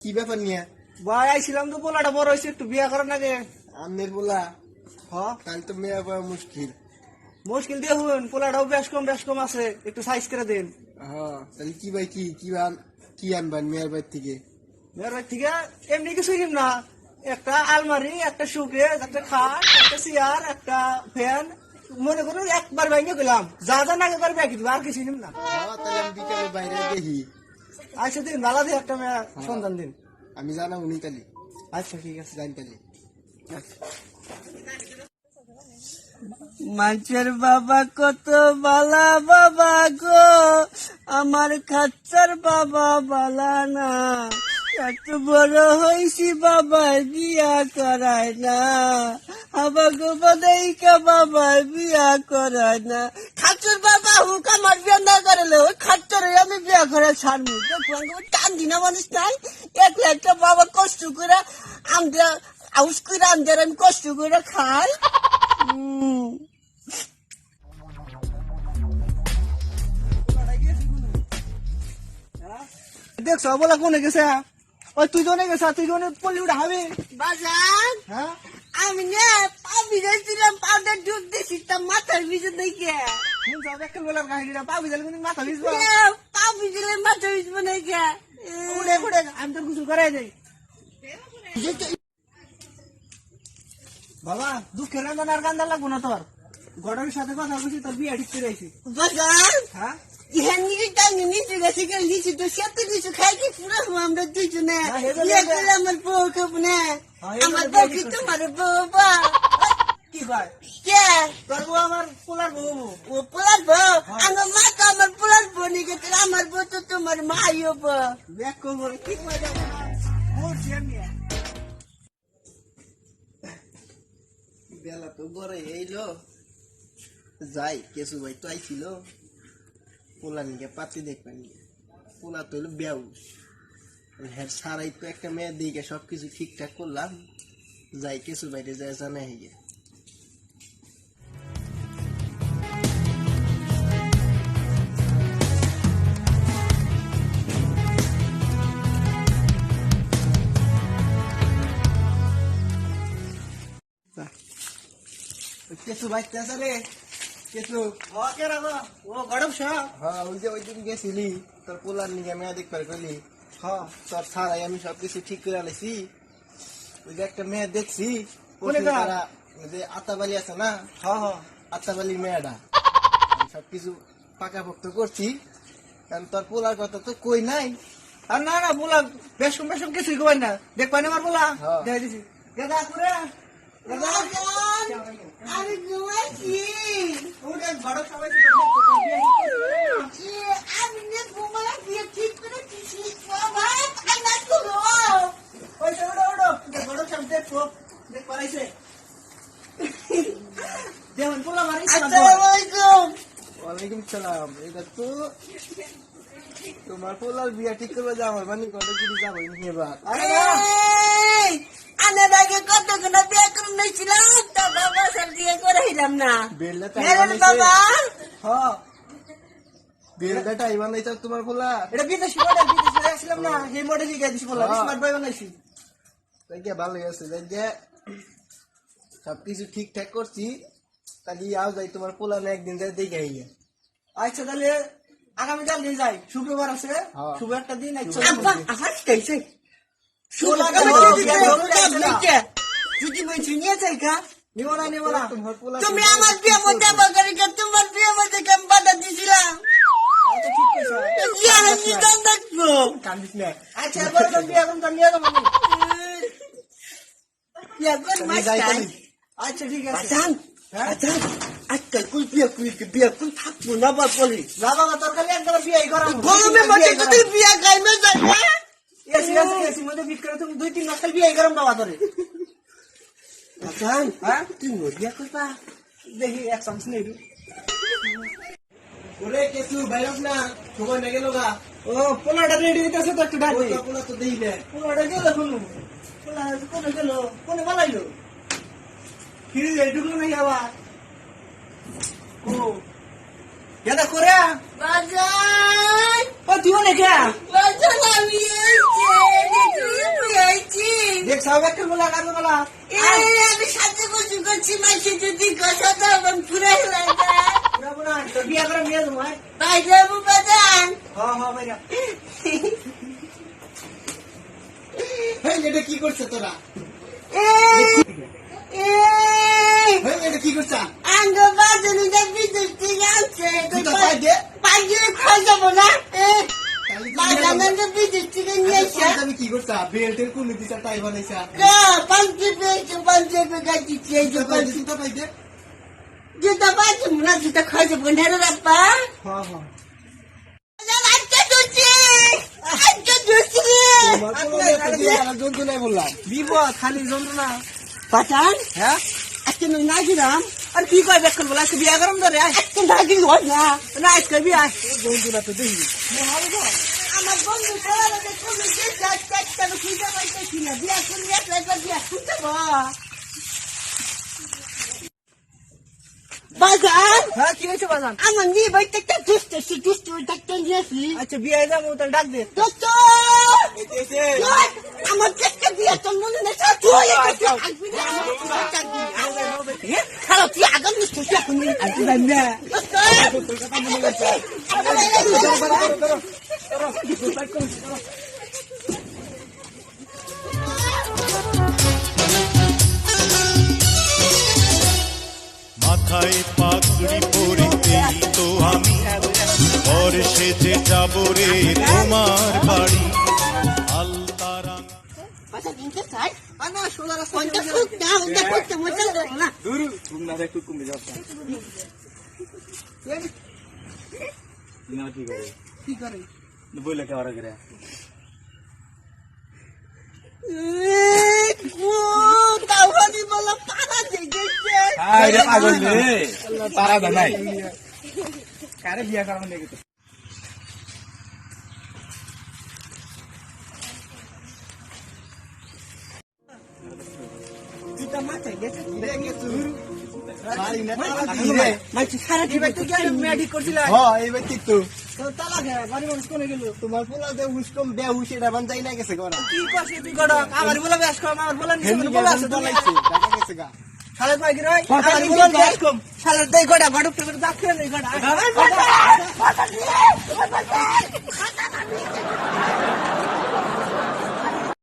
কি ব্যাপার নিয়ে? ভাই আইছিলাম তো, পোলাটা বড় হয়েছে, একটু বিয়া করার আগে। আমের বলা হ তাহলে তো মেয়ে পাওয়া মুশকিল। মুশকিল দিয়ে হুন, পোলাটাও বেশ কম আছে, একটু সাইজ করে দেন। হ্যাঁ তাহলে কি ভাই কি আনবেন মেয়ের বাড়ি থেকে? মেয়ের বাড়ি থেকে এমনি কিছু নিম না, একটা আলমারি, একটা শোকেস, একটা খাট, একটা চেয়ার, একটা ফ্যান, মনে করুন একবার ভেঙে গেলাম, যা যা নাগে করে ব্যাগ দিব, আর কিছু নিম না। হ্যাঁ তাহলে আমি বিকালে বাইরে দেখি। আচ্ছা দিন, ভালো দিয়ে একটা মেয়ে সন্ধান দিন। আমি জানাবো নি তাহলে। আচ্ছা ঠিক আছে, জানি তাহলে। মানুষের বাবা কত বালা বাবা গো, আমার খাচ্চার বাবা বালা না, এত বড় হইছি বাবা বিয়া করায় না, আবার গো বদাইকা বাবা বিয়া করায় না। খাচ্চর বাবা হুক আমার বিয়া না করালে ওই খাচ্চরে আমি বিয়া করে ছাড়বো। টান দিনা মানুষ নাই, একলা একটা বাবা কষ্ট করে আমদের আউস করে আমদের আমি কষ্ট করে খাই। দেখছ বলা কোনে গেছে? ওই তুই জনে গেছে, তুই জনে পলি উঠে হবে বাজার। হ্যাঁ আমি না পা ভিজাইছিলাম, পাউডার দুধ দিয়েছি, তা মাথার ভিজে দেখে একটা বেলার কাহিনীটা পা ভিজালে কিন্তু মাথা ভিজবো, পা ভিজলে মাথা ভিজবো না কে উড়ে উড়ে আমি তো কিছু করাই যাই। বাবা দুঃখের রান্না আর কান্দা লাগবো না তোর, গডের সাথে কথা বলছি, তোর বিয়ে ঠিক করে আইছি বাজার। হ্যাঁ আমরা দুইজনে আমার বউ খাবো না, আমার বউ কি তোমার বউ? কি ভাই তোর বউ আমার পোলার বউ? ও পোলার বউ? আমার মা তো আমার পোলার বউ নিয়ে গেছে, আমার বউ তো তোমার মাই হবো। কি বেলা তো বড় এইলো, যাই কেসু ভাই তো আইছিল পোলা নিয়ে পাতি দেখবেন, পোলা তো হইলো বেউস, হ্যাঁ সারাই তো একটা মেয়ে দিকে সবকিছু ঠিকঠাক করলাম, যাই কেসু বাইরে যায় জানা হয়ে গিয়ে। কেসু বাইতে আছে রে, কেসু। ও গরম শাহ। হ্যাঁ ওই যে ওই দিন গেছিলি তোর পোলার নিয়ে মেয়ে দেখবার গেলি, হ্যাঁ তোর ছাড়াই আমি সবকিছু ঠিক করে আলেছি, ওই যে একটা মেয়ে দেখছি, ওই যে আতাবালি আছে না, হ্যাঁ আতাবালির মেয়েটা, আমি সবকিছু পাকাপোক্ত করছি, কারণ তোর পোলার কথা তো কই নাই। আর না না বলা বেশম কিছুই কই না, দেখবাই না আমার বলা হ্যাঁ। দেখাই দিছি। দাদা করে আমি ঘুমাইছি, ওটা ঘরে সবাই আমি না ঘুমাই বিয়ে ঠিক করে দিছি বাবা, ঠান্ডা করো। পয়সা ওটো ঘরে সব দেখো, দেখ পারাইছে যেমন বলা মারি। আসসালামু আলাইকুম। ওয়ালাইকুম সালাম। এটা তো তোমার পোলার বিয়া ঠিক করবে যাবো, মানে কত কিছু যাবো এবার। এই, আনার আগে কতগুলো বিয়ে করে নিয়েছিলাম, তা বাবা স্যার বিয়ে করাইলাম না। বেলটা মেরে বাবা হ্যাঁ বেলটা টাই বানাইছো তোমার পোলা, এটা বিদেশি মডেল, বিদেশি আসলাম না, এই মডেলই গাই দিছি বলা, স্মার্ট বয় বানাইছি। তাই গিয়ে ভালোই আছে, যাই যে সবকিছু ঠিকঠাক করছি, তাহলে আও যাই তোমার পোলা না একদিন যাই দেখে আইয়া। আচ্ছা তাহলে আগামীকাল দিন যাই, শুক্রবার আছে, হ্যাঁ। শুভ একটা দিন। আচ্ছা আব্বা আহার খাইছে যদি বলছি নিয়ে যাই গা, নিব না তোমার পোলা তুমি আমার বিয়ে মধ্যে বাগারে গা, তোমার বিয়ে মধ্যে কেমন বাধা দিছিলাম, আচ্ছা ঠিক কইছো। কি আর নিদান দেখবো। কান্দিস না। আচ্ছা এবার তো বিয়ে এখন তো নিয়ে যাবো আমি। বিয়ে কর তাহলে মাস যাই খাই। তাহলে। আচ্ছা ঠিক আছে। আজান আজান আজকাল কুল বিয়ে কুল থাকবো না বা বলি যা বাবা তোর খালি একবার বিয়ে করাম, গরমের মধ্যে যদি বিয়ে গাইমে যাই না, এসি মধ্যে বিট করে তুমি 2-3 মাস খালি বিয়ে করাম বাবা তোরে। আজান হ্যাঁ তুই মোর বিয়ে করবা। দেখি এক চান্স নেই। ওরে কেসু বাইরস না, সময় না গেল গা। ও পোলাটা রেডি হইতেছে তো একটু ডাকি। পোলা তো দেই না। পোলাটা গেল শুনু, পোলা কোনে গেল, কোনে বালাইলো, ফিরে ঢুকলো নাকি আবার? ও এটা করে বাজান ও তুই অনেক বাজান আমি আইছি দেখ সাবেক বলা কাজ বলা আমি সাথে বসে করছি মাইছে যদি কথা তো আমি পুরাই লাগা পুরা পুরা তো বিয়া করে নিয়ে যাবো ভাই যাবো বাজান হ্যাঁ হ্যাঁ ভাইরা হ্যাঁ এটা কি করছে তোরা এটা কি করছে আঙ্গ বাজানি যা বিদ্যুৎ থেকে আনছে জুতা পাই দে পাঁচে খাই যাবো না বাজানের বিদ্যুৎ থেকে নিয়ে এসে আমি কি করছে বেল্টের কুলি দিছে তাই বানাইছে পাঁচে পেয়েছে পাঁচে পেয়ে দিচ্ছে জুতা পাই দে জুতা পাইছে না জুতা খাই যাবো না রে রাপ্পা হ্যাঁ হ্যাঁ জন্তু নাই বললাম বিপদ খালি যন্ত্রণা পাচান হ্যাঁ আজকে নই নাগিরাম আর কি কয় বেকন বলা আজকে বিয়া করম ধরে আজকে নাগির হয় না না আজকে বিয়া জন্তু না তো দেখি আমার বন্ধু সবার আগে তুমি যে চারটা খুঁজে পাইতেছি না বিয়া করলে একবার বিয়া খুঁজে বাজার হ্যাঁ কি হয়েছে বাজান আমার নিয়ে বাড়িতে একটা দুষ্ট ডাক্তার নিয়েছি আচ্ছা বিয়া যাবো তো ডাক দে দোস্ত আমার চেষ্টা দিয়ে তোর মনে নেই খারাপ তুই আগাম নিশ্চয় এখন মাথায় পাগড়ি পরিতেই তো আমি ঘর সেজে যাব রে তোমার বাড়ি আলতারা বাচ্চা কিনতে চাই না সোজা রাস্তা পঞ্চাশ না ওটা করতে মজা দেবো না দূর তুমি না একটু কমে যাও না কি করে কি করে বইলে কে ওরা করে তাওয়ানি বলা পারা দেখেছে আরে পাগল রে তারা দা নাই কারে বিয়া করানো দেখে তুই মাথায় গেছে দেখে তুই বাড়ি না মাইছি সারা কি বাইতে গেল মেডি করছিল হ্যাঁ এই ব্যক্তি তো তো তালা খায় বাড়ি মানুষ কোনে গেল তোমার পোলা যে উস্কম বেহুশ এটা বান যাই না গেছে গরা কি করছিস তুই গড় আমার বলা বেশ কম আমার বলা নিছে হেমনি বলা বলাছে আছে বলাইছে ঢাকা গেছে গা শালা পাই কি রই আমার বলা বেশ কম শালা দেই গড়া গড় পেপর দাখ খেলে গড়া